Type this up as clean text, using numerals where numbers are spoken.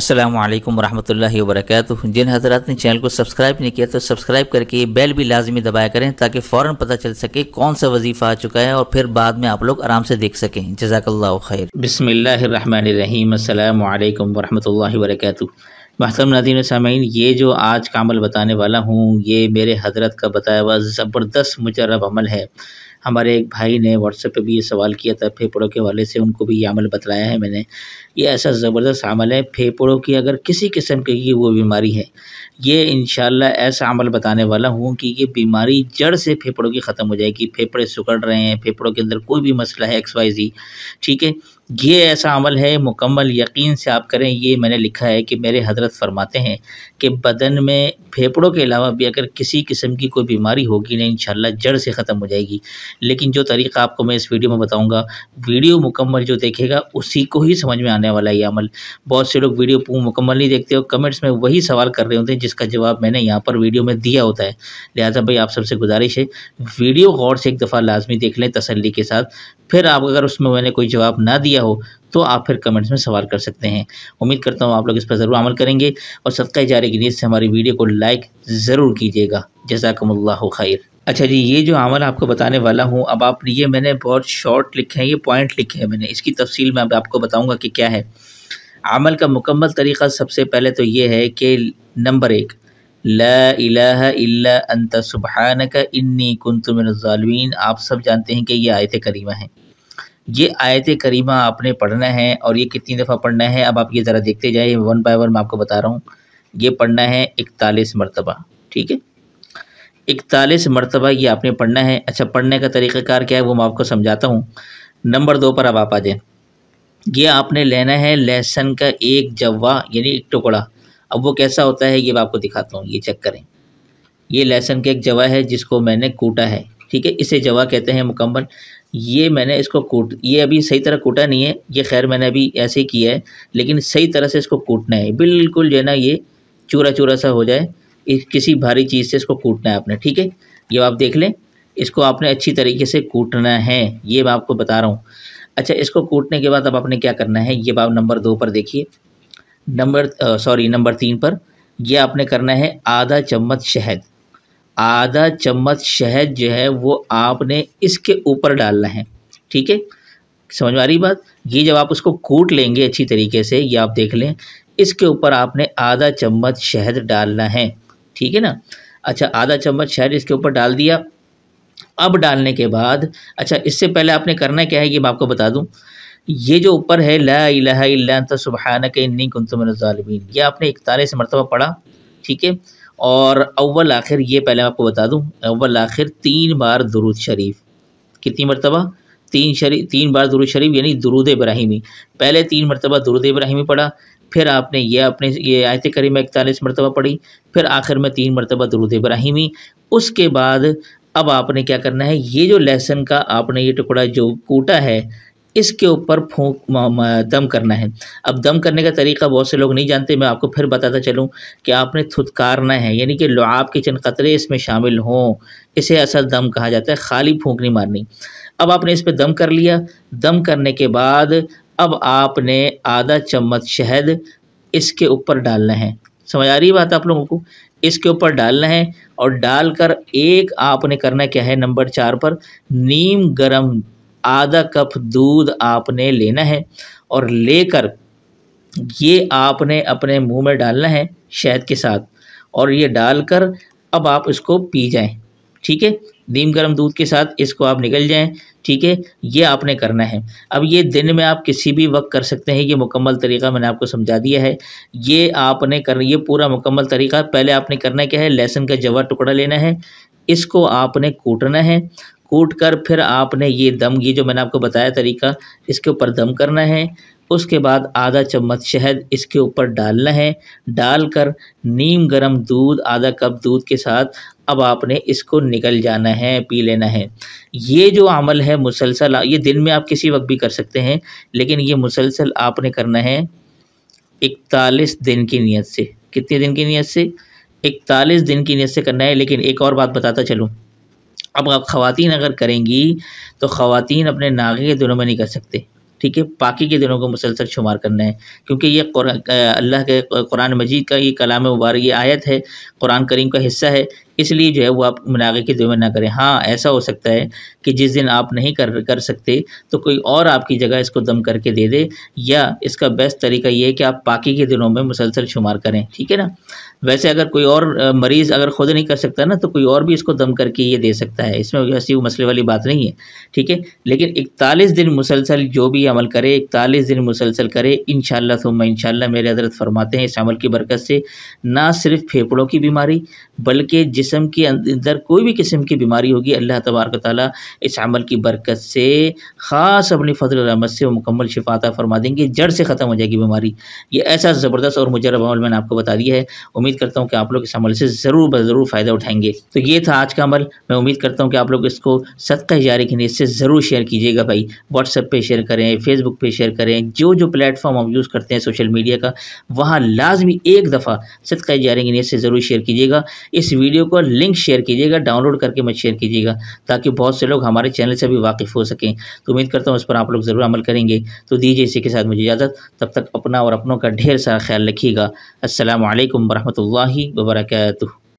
अस्सलामु अलैकुम वरहमतुल्लाहि वबरकातुहू। जिन हज़रात ने चैनल को सब्सक्राइब नहीं किया तो सब्सक्राइब करके बेल भी लाजमी दबाया करें ताकि फ़ौरन पता चल सके कौन सा वजीफ़ा आ चुका है और फिर बाद में आप लोग आराम से देख सकें। जज़ाकल्लाहु खैर। बिस्मिल्लाहिर्रहमानिर्रहीम। अस्सलामु अलैकुम वरहमतुल्लाहि वबरकातुहू। महतरम नाज़रीन सामीन, ये जो आज का अमल बताने वाला हूँ ये मेरे हज़रत का बताया हुआ ज़बरदस्त मुजर्रब अमल है। हमारे एक भाई ने व्हाट्सएप पे भी ये सवाल किया था फेफड़ों के हवाले से, उनको भी ये अमल बतलाया है मैंने। ये ऐसा ज़बरदस्त अमल है, फेफड़ों की अगर किसी किस्म की वो बीमारी है, ये इंशाल्लाह ऐसा अमल बताने वाला हूँ कि ये बीमारी जड़ से फेफड़ों की ख़त्म हो जाएगी। फेफड़े सिकुड़ रहे हैं, फेफड़ों के अंदर कोई भी मसला है XYZ, ठीक है, ये ऐसा अमल है मुकम्मल यकीन से आप करें। ये मैंने लिखा है कि मेरे हज़रत फरमाते हैं कि बदन में फेफड़ों के अलावा भी अगर किसी किस्म की कोई बीमारी होगी ना, इंशाल्लाह जड़ से ख़त्म हो जाएगी। लेकिन जो तरीक़ा आपको मैं इस वीडियो में बताऊंगा, वीडियो मुकम्मल जो देखेगा उसी को ही समझ में आने वाला ये अमल। बहुत से लोग वीडियो मुकम्मल नहीं देखते और कमेंट्स में वही सवाल कर रहे होते हैं जिसका जवाब मैंने यहाँ पर वीडियो में दिया होता है। लिहाजा भाई आप सबसे गुजारिश है वीडियो गौर से एक दफ़ा लाजमी देख लें तसल्ली के साथ, फिर आप अगर उसमें मैंने कोई जवाब ना दिया हो तो आप फिर कमेंट्स में सवाल कर सकते हैं। उम्मीद करता हूँ आप लोग इस पर ज़रूर अमल करेंगे और सदका जारी की नीयत से हमारी वीडियो को लाइक ज़रूर कीजिएगा। जज़ाकुमुल्लाहु खैर। अच्छा जी, ये जो अमल आपको बताने वाला हूँ, अब आप ये मैंने बहुत शॉर्ट लिखे हैं, ये पॉइंट लिखे हैं मैंने, इसकी तफसील मैं अब आपको बताऊँगा कि क्या है अमल का मुकम्मल तरीक़ा। सबसे पहले तो ये है कि नंबर 1, ला इलाहा इल्ला अंत सुब्हानक इन्नी कुन्तु मिनज़ ज़ालिमीन। आप सब जानते हैं कि ये आयत करीमा है। ये आयत करीमा आपने पढ़ना है और ये कितनी दफ़ा पढ़ना है अब आप ये ज़रा देखते जाइए, वन बाय वन मैं आपको बता रहा हूँ। ये पढ़ना है 41 मरतबा, ठीक है, 41 मरतबा ये आपने पढ़ना है। अच्छा, पढ़ने का तरीक़ाकार क्या है वो मैं आपको समझाता हूँ। नंबर 2 पर अब आप आ जाएँ। ये आपने लेना है लहसुन का एक जवा यानी एक टुकड़ा। अब वो कैसा होता है ये मैं आपको दिखाता हूँ, ये चेक करें। ये लहसुन का एक जवा है जिसको मैंने कूटा है, ठीक है, इसे जवा कहते हैं मुकम्मल। ये मैंने इसको ये अभी सही तरह कूटा नहीं है, ये खैर मैंने अभी ऐसे ही किया है, लेकिन सही तरह से इसको कूटना है, बिल्कुल जो है ना ये चूरा चूरा सा हो जाए, किसी भारी चीज़ से इसको कूटना है आपने, ठीक है। ये आप देख लें, इसको आपने अच्छी तरीके से कूटना है, ये मैं आपको बता रहा हूँ। अच्छा, इसको कूटने के बाद अब आपने क्या करना है, ये आप नंबर 2 पर देखिए, नंबर 3 पर यह आपने करना है आधा चम्मच शहद। आधा चम्मच शहद जो है वो आपने इसके ऊपर डालना है, ठीक है, समझ में आ रही बात। ये जब आप उसको कूट लेंगे अच्छी तरीके से, ये आप देख लें, इसके ऊपर आपने आधा चम्मच शहद डालना है, ठीक है ना। अच्छा, आधा चम्मच शहद इसके ऊपर डाल दिया। अब डालने के बाद अच्छा, इससे पहले आपने करना क्या है ये मैं आपको बता दूं। ये जो ऊपर है ला इलाहा इल्ला अंत सुब्हानक इन्नी कुन्तु मिनज़ ज़ालिमीन, ये आपने 41 मरतबा पढ़ा, ठीक है। और अव्वल आखिर ये पहले आपको बता दूं, अव्वल आखिर 3 बार दुरूद शरीफ। कितनी मरतबा? 3 बार दुरूद शरीफ यानी दुरूद इब्राहिमी। पहले 3 मरतबा दुरूद इब्राहिमी पढ़ा, फिर आपने ये आयत करीमा 41 मरतबा पढ़ी, फिर आखिर में 3 मरतबा दुरूद इब्राहिमी। उसके बाद अब आपने क्या करना है, ये जो लहसुन का आपने ये टुकड़ा जो कूटा है इसके ऊपर दम करना है। अब दम करने का तरीका बहुत से लोग नहीं जानते, मैं आपको फिर बताता चलूँ कि आपने थुतकारना है, यानी कि लुआब के चंद कतरे इसमें शामिल हों, इसे असल दम कहा जाता है, खाली फूंक नहीं मारनी। अब आपने इस पर दम कर लिया। दम करने के बाद अब आपने आधा चम्मच शहद इसके ऊपर डालना है। समझ आ रही है बात आप लोगों को? इसके ऊपर डालना है और डालकर एक आपने करना क्या है, नंबर 4 पर नीम गरम आधा कप दूध आपने लेना है और लेकर ये आपने अपने मुंह में डालना है शहद के साथ, और ये डालकर अब आप इसको पी जाएं, ठीक है, नीम गर्म दूध के साथ इसको आप निकल जाएं, ठीक है। ये आपने करना है। अब ये दिन में आप किसी भी वक्त कर सकते हैं, ये मुकम्मल तरीका मैंने आपको समझा दिया है। ये आपने ये पूरा मुकम्मल तरीका पहले आपने करना क्या है, लहसुन का जवा टुकड़ा लेना है, इसको आपने कूटना है, कूट कर फिर आपने ये जो मैंने आपको बताया तरीका, इसके ऊपर दम करना है। उसके बाद आधा चम्मच शहद इसके ऊपर डालना है, डालकर नीम गरम दूध आधा कप दूध के साथ अब आपने इसको निकल जाना है, पी लेना है। ये जो अमल है मुसलसल, ये दिन में आप किसी वक्त भी कर सकते हैं, लेकिन ये मुसलसल आपने करना है 41 दिन की नीयत से। कितने दिन की नीयत से? 41 दिन की नीयत से करना है। लेकिन एक और बात बताता चलूँ, अब आप ख़वातीन अगर करेंगी तो ख़वातीन अपने नागे के दिनों में नहीं कर सकते, ठीक है, पाकी के दिनों को मुसलसल शुमार करना है, क्योंकि ये अल्लाह के कुरान मजीद का ये कलाम मुबारक, ये आयत है, कुरान करीम का हिस्सा है, इसलिए जो है वो आप मुनागे के दिनों में ना करें। हाँ, ऐसा हो सकता है कि जिस दिन आप नहीं कर सकते तो कोई और आपकी जगह इसको दम करके दे दे, या इसका बेस्ट तरीका ये है कि आप पाकी के दिनों में मुसलसल शुमार करें, ठीक है ना। वैसे अगर कोई और मरीज़ अगर खुद नहीं कर सकता ना, तो कोई और भी इसको दम करके ये दे सकता है, इसमें ऐसी वो मसले वाली बात नहीं है, ठीक है। लेकिन 41 दिन मुसलसल जो भी अमल करे, 41 दिन मुसलसल करे, इंशाअल्लाह सुम्मा इंशाअल्लाह मेरे हज़रत फरमाते हैं इस अमल की बरकत से ना सिर्फ फेफड़ों की बीमारी बल्कि जिस्म के अंदर कोई भी किस्म की बीमारी होगी, अल्लाह तबारक व तआला इस अमल की बरकत से ख़ास अपनी फजल रहमत से वो मुकम्मल शिफा अता फरमा देंगे, जड़ से ख़त्म हो जाएगी बीमारी। ये ऐसा ज़बरदस्त और मुजरब अमल मैंने आपको बता दिया है। उम्मीद करता हूँ कि आप लोग इस अमल से ज़रूर फ़ायदा उठाएंगे। तो ये था आज का अमल। मैं उम्मीद करता हूँ कि आप लोग इसको सदका जारी की नीयत से ज़रूर शेयर कीजिएगा भाई। व्हाट्सएप पे शेयर करें, फेसबुक पे शेयर करें, जो प्लेटफॉर्म हम यूज़ करते हैं सोशल मीडिया का, वहाँ लाजमी एक दफ़ा सदका जारी की नीयत से ज़रूर शेयर कीजिएगा। इस वीडियो को लिंक शेयर कीजिएगा, डाउनलोड करके मत शेयर कीजिएगा, ताकि बहुत से लोग हमारे चैनल से भी वाकिफ़ हो सकें। तो उम्मीद करता हूँ इस पर आप लोग ज़रूर अमल करेंगे। तो दीजिए इसी के साथ मुझे इजाज़त, तब तक अपना और अपनों का ढेर सारा ख्याल रखिएगा। अस्सलामु अलैकुम वरहमतुल्लाहि वबरकातुहू।